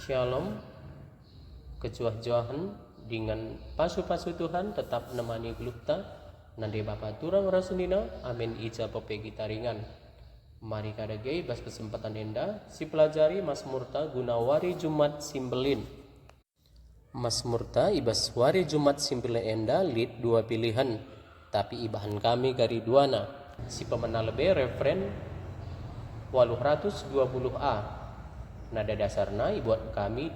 Shalom, kejuah-juahan dengan pasu-pasu Tuhan tetap nemani gelupta nande Bapa turang rasunina amin ija popegi taringan. Mari kadage bas kesempatan enda si pelajari Mazmurta gunawari Jumat Simbelin. Mazmurta ibas wari Jumat Simbelin enda lead dua pilihan, tapi ibahan kami gari duana si pemena lebe referen 820a. Nada dasarna ibuat kami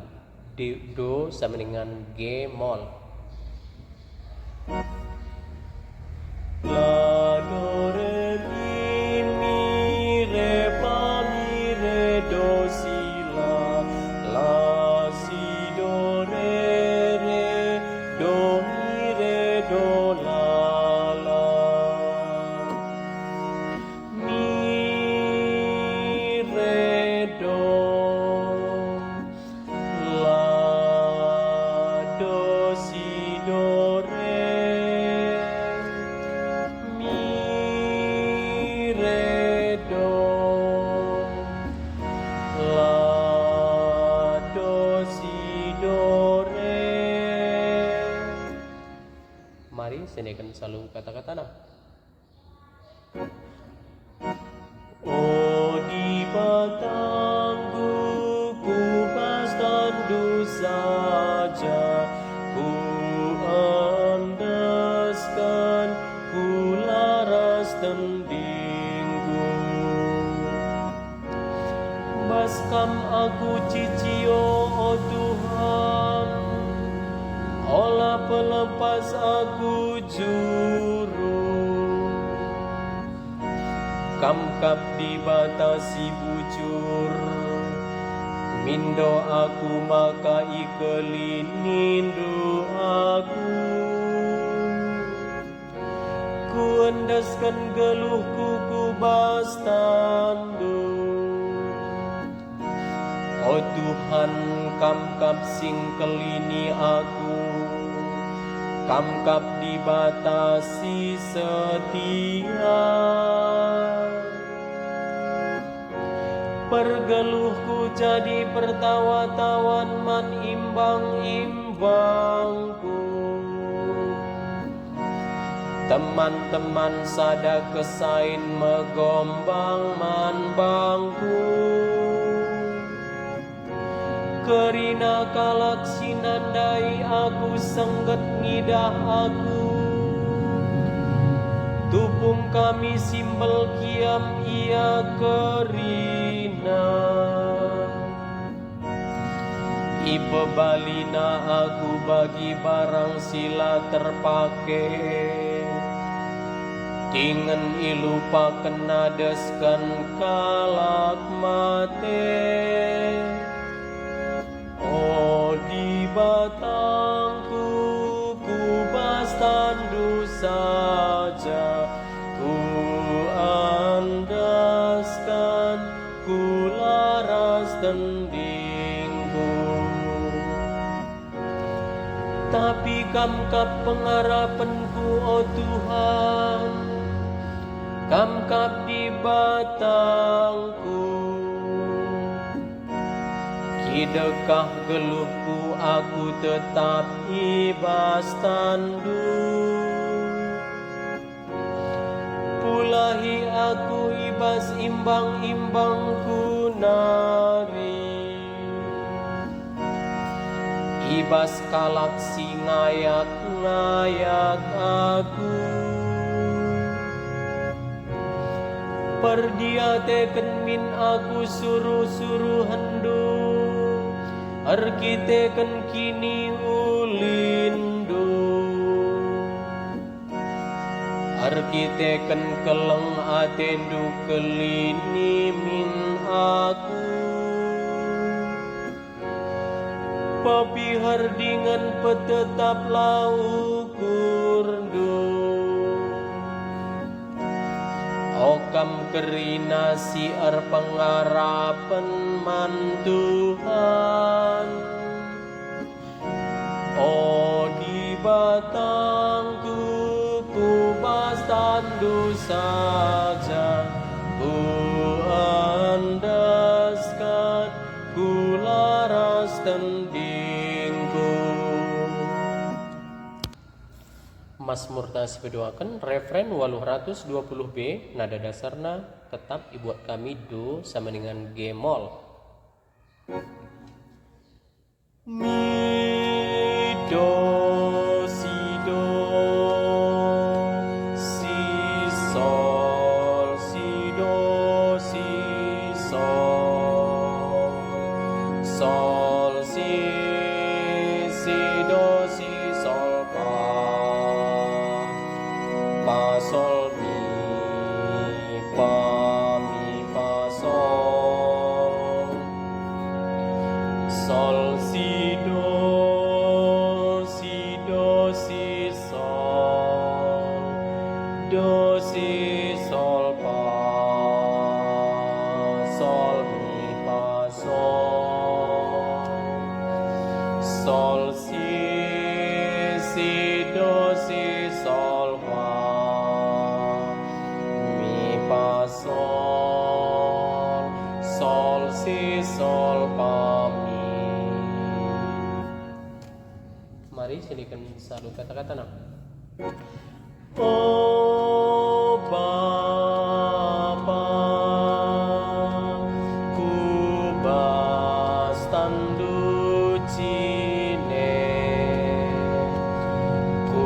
do sama dengan G mol. La do re mi re fa mi re do si la si do re do mi re do la mi re do Mari senekan selalu kata-kata na. Oh di batangku ku pastandu saja, ku andaskan, ku laras tendingku. Baskam aku cicio oh Tuhan, olah pelepas aku juru. Kamkap dibatasi bujur, mindo aku maka ikelinindu aku. Ku endaskan geluhku ku bastandu. Oh Tuhan, kamkap sing kelini aku, kamkap dibatasi setia. Pergeluhku jadi pertawa-tawan man imbang-imbangku. Teman-teman sada kesain megombang man bangku. Kerina kalak sinandai aku sengget ngidah aku. Tupung kami simbel kiam ia kerina. Ipe balina aku bagi barang sila terpake. Tingen ilupa kena deskan kalak mate. Oh di batangku ku bastandu saja, ku andaskan, ku laras tendingku. Tapi kamkap pengharapanku oh Tuhan, kamkap di batangku. Kidekah geluhku aku tetap ibas tandu. Pulahi aku ibas imbang-imbangku nari. Ibas kalak si ngayak-ngayak aku. Perdia teken min aku suruh-suruh hendu. Arkiteken kini ulindu. Arkiteken keleng atendu kelini min aku. Papihar dengan petetap laukurndu. Okam kerina siar pengharapan man Tuhan. Oh di batangku ku bastandu saja, ku andaskan, ku laras tendingku. Mazmur tas bedoakan referen 820b nada dasarna tetap ibuat kami do sama dengan G mol. Mi do si do si sol si do si sol sol si do si sol pa sol mi pa sol sol si do si sol do si sol pa sol mi pa sol si do si sol fa mi pa sol si sol pa mi. Mari sedikan selalu kata-kata nak. Oh Bapa, ku bas tandu cine, ku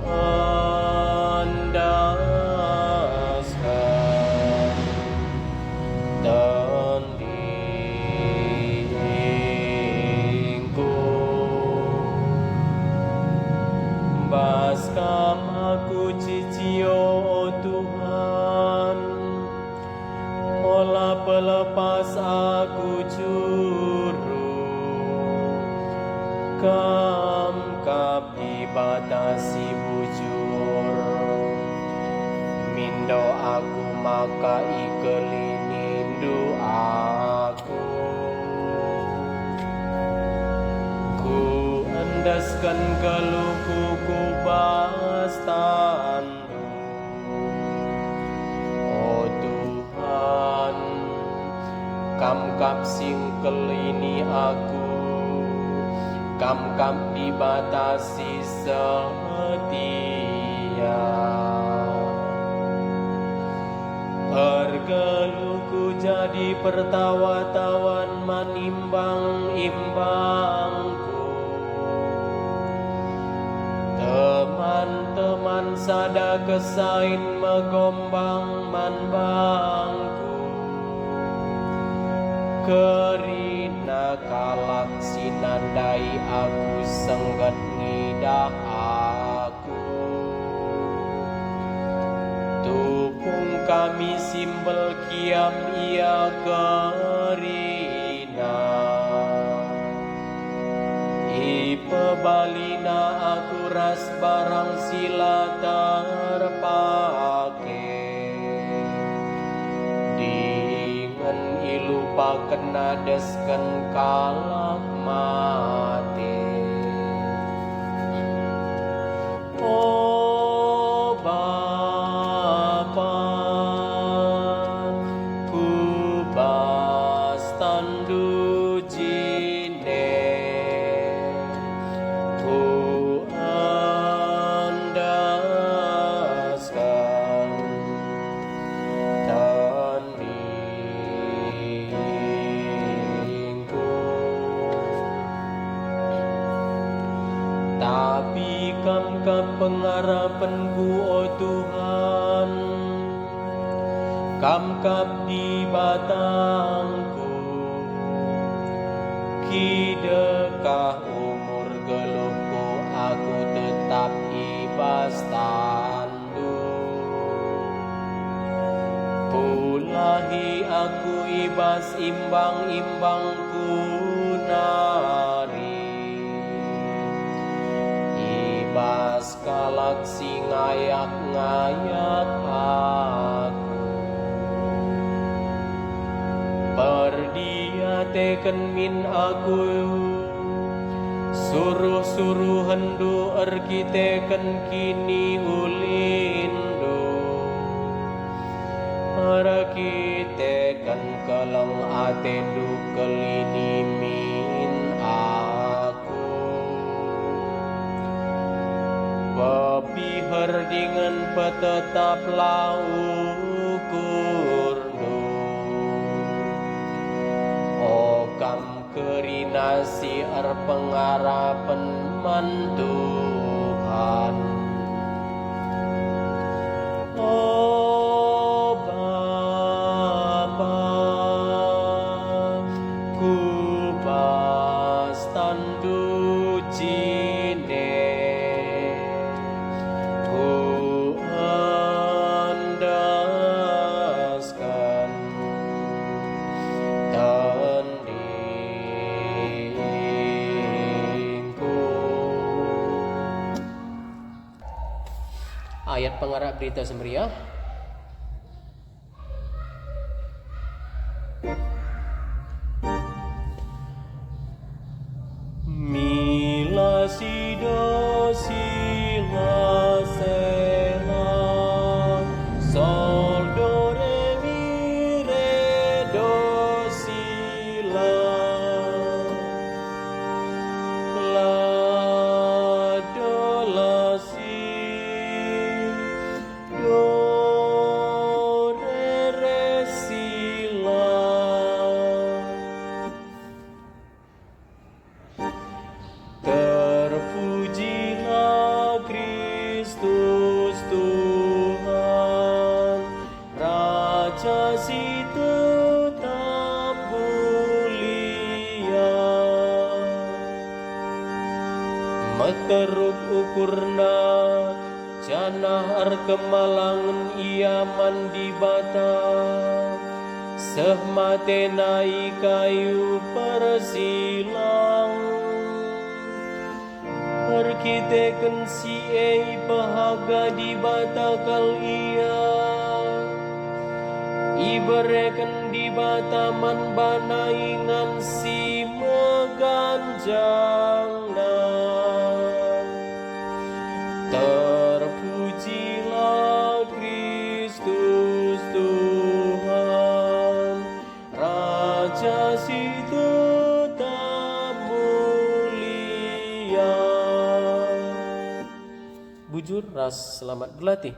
andaskan tandingku. Baskam aku cicio Tuhan, olah pelepas aku juru, kam kap dibatasi bujur, mindo aku maka ikelinindu aku. Andaskan geluhku ku bas tandu, oh Tuhan, kam singkel ini aku, kam dibatasi setia. Pergeluhku jadi pertawa-tawan manimbang-imbangku. Teman-teman sada kesain megombang manbangku, kerina kalak sinandai aku senggat ngidah aku. Tupung kami simbel kiam ia kerina, ipebalina aku ras barang sila terpake, dengan ilu pakena desken kalak mati. Oh Bapa, ku bas tandu jine, ku andaskan tandingku. Tapi kam pengharapanku, oh Tuhan, kam di batangku, kidekah umur geluhku aku tetap ibas tandu. Pulahi aku ibas imbang-imbangku nari, ibas kalak si ngayak-ngayak aku. Perdia teken min aku, suruh hendu erkiteken kini ulindo. Marakitekan kalang atendu kalinimin aku. Papihar dengan petetaplah ukurnu. Okam kerinasi pengharapan man Tuhan. Oh Bapa, ku pastandu cine, ku andaskan tandingku. Ayat pengarah berita semeriah. Mila sido sila sela sol do re mi re do sila la do la si do re sila. Terpujilah Kristus Tuhan, Raja si tetap mulia. Meteruk ukurna, janah kemalangan ia mandi bata, sehmatenai kayu persilang. Perkitekan si ei bahaga di batakal ia, ibarekan di bataman banaingan si meganjangna. Terpujilah Kristus Tuhan, Raja si tetap mulia. Bujur ras selamat berlatih.